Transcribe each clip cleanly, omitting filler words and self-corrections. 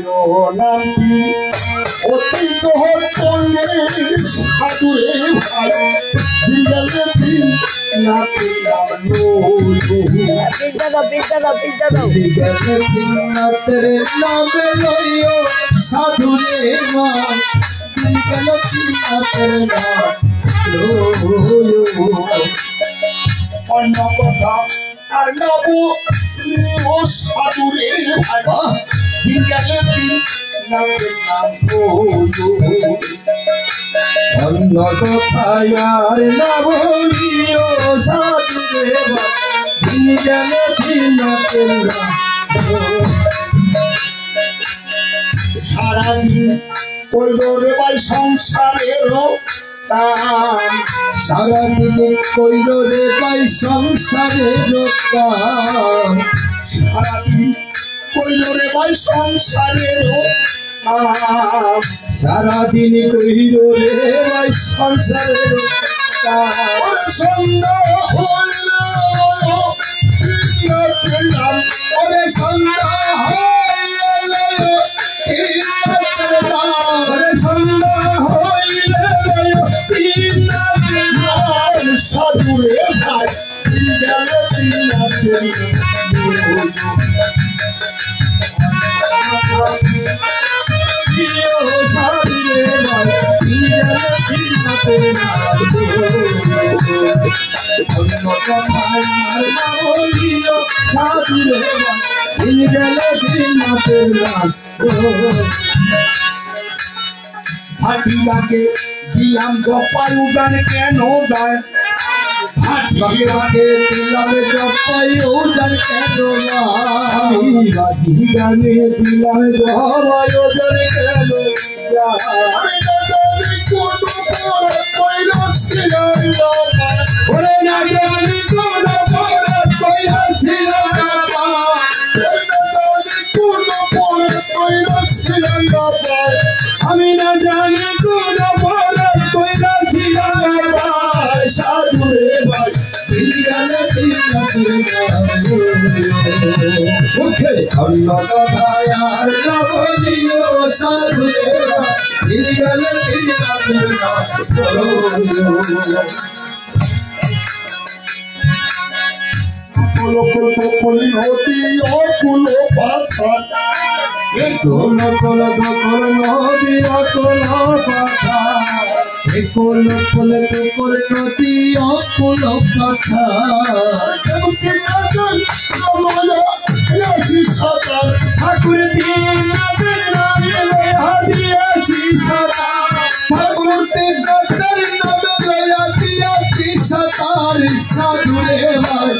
নয়নাম্বি অতীত চলে সাধুরে ভাই বিগলে দিন না পেলাম বিগলে দিন না তেরে নামে লইও সাধুরে ভাই বিগলে দিন না তেরে নাম অন্য কথা আর নবু ও সাধুরে ভাই বিগলে দিন না পেলাম অন্য কথা আর নবু সাধুরে ভাই বিগলে দিন না পেলাম সারাদিন কইল রে ভাই সংসারের কাম সারাদিন কইল রে ভাই সংসারের কাম সারাদিন কইল রে ভাই সংসারের কাম সারাদিন কইল রে ভাই সংসারের কাম সন্ধ্যা হইল ওরে সন্ধ্যা হইল সাধুরে ভাই ভাটিয়াকে দিলাম জপায়ু গান কেন গায় ভাটিয়াকে দিলাম জপায়ু গান কেন গায় গানে দিলাম জপায়ু গান কেন ওরে না জানি কোন পরত কইরা ছিল আমি না জানি কোন পরত কইরা ছিল সাধুরে ভাই বিগলে দিন না ওকে অন্য কথা আর নবদিও সাধুরে ভাই বিগলে দিন না কলি নদী অকুল পাথার কোল কোল কোল নদী অকুল পাথার কোল কোল কোল নদী অকুল পাথার ঠাকুর দিন হাদিয়াছি সাতার ঠাকুর দিন সাতার সাধুরে ভাই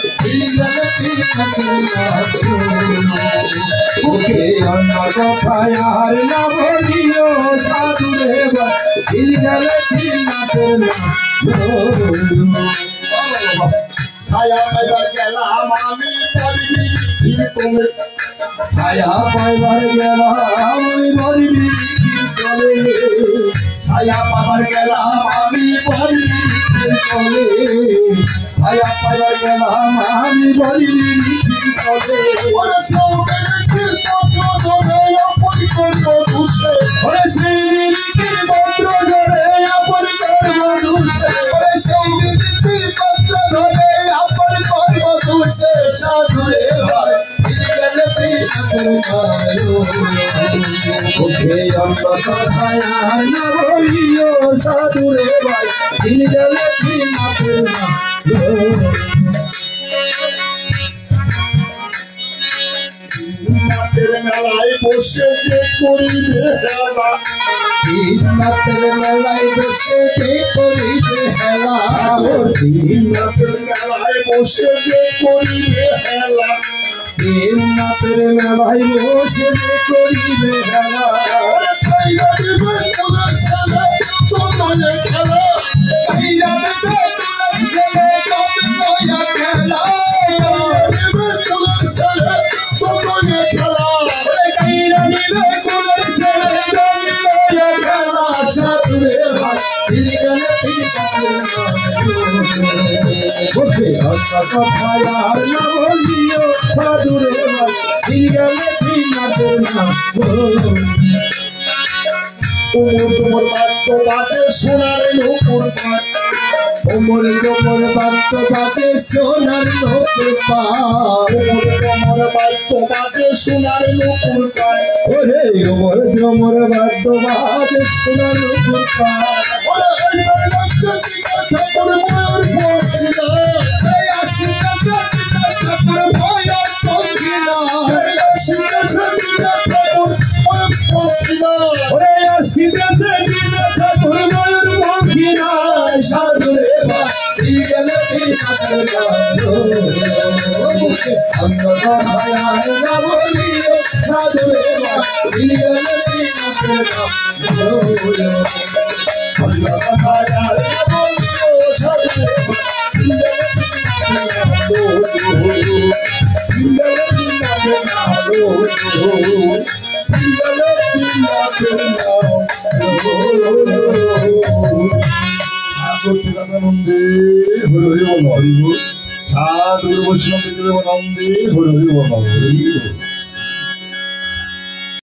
ওকে অন্য কথায় আর না বলিও সাধুরে ভাই বিগলে দিন না পেলাম ছায়া পাইবার গেলাম আমি পরিবি তুমি ছায়া পাইবার গেলাম আমি পরিবি চলে ছায়া পাইবার গেলাম আমি পরিবি চলে ছায়া পাইবার গেলাম আমি পরিবি চলে ওরে সৌদের পত্র ধরে আপনি করব দুষে ওরে সেই পত্র ধরে আপনি করব দুষে ওরে সৌদের পত্র ধরে আপনি করব দুষে সাধুরে ভাই বিগলে দিন ওকে অন্য কথায় আর না বলিও সাধুরে ভাই বিগলে দিন নাতের মেলায় বসে যে করিবে হেলা নাতের মেলায় বসে যে করিবে হেলা নাতের মেলায় বসে যে করিবে হেলা নাতের মেলায় বসে যে করিবে হেলা Saturday, বলছে কথায় আর না বলিও সাধুরে দিল গেলে দিনাতের নাম তোমার বাদ্য বাজে সোনার নূপুর পাট ওমর কোমর বাদ্য বাজে সোনার নূপুর পাট তোমার বাদ্য বাজে সোনার নূপুর পাট ওরে ওমর কোমর বাদ্য বাজে সোনার নূপুর পাট ওরে এইবার বাচ্চা দিকা ঠাকুর ময়ূর পক্ষিলা এই আশিকা দিকা ঠাকুর ময়ূর পক্ষিলা এই আশিকা দিকা ঠাকুর ময়ূর পক্ষিলা ওরে আশিকা দিকা ঠাকুর ময়ূর পক্ষিলা সাধুরে দিল গেলে দিনাতের নাম অন্য কথায় আর না বলিও সাধুরে দিল গেলে দিনাতের নাম অন্য কথায় আর না বলিও সাধুরে সাধুর বৈষ্ণব নন্দে হরি হরি বল হরি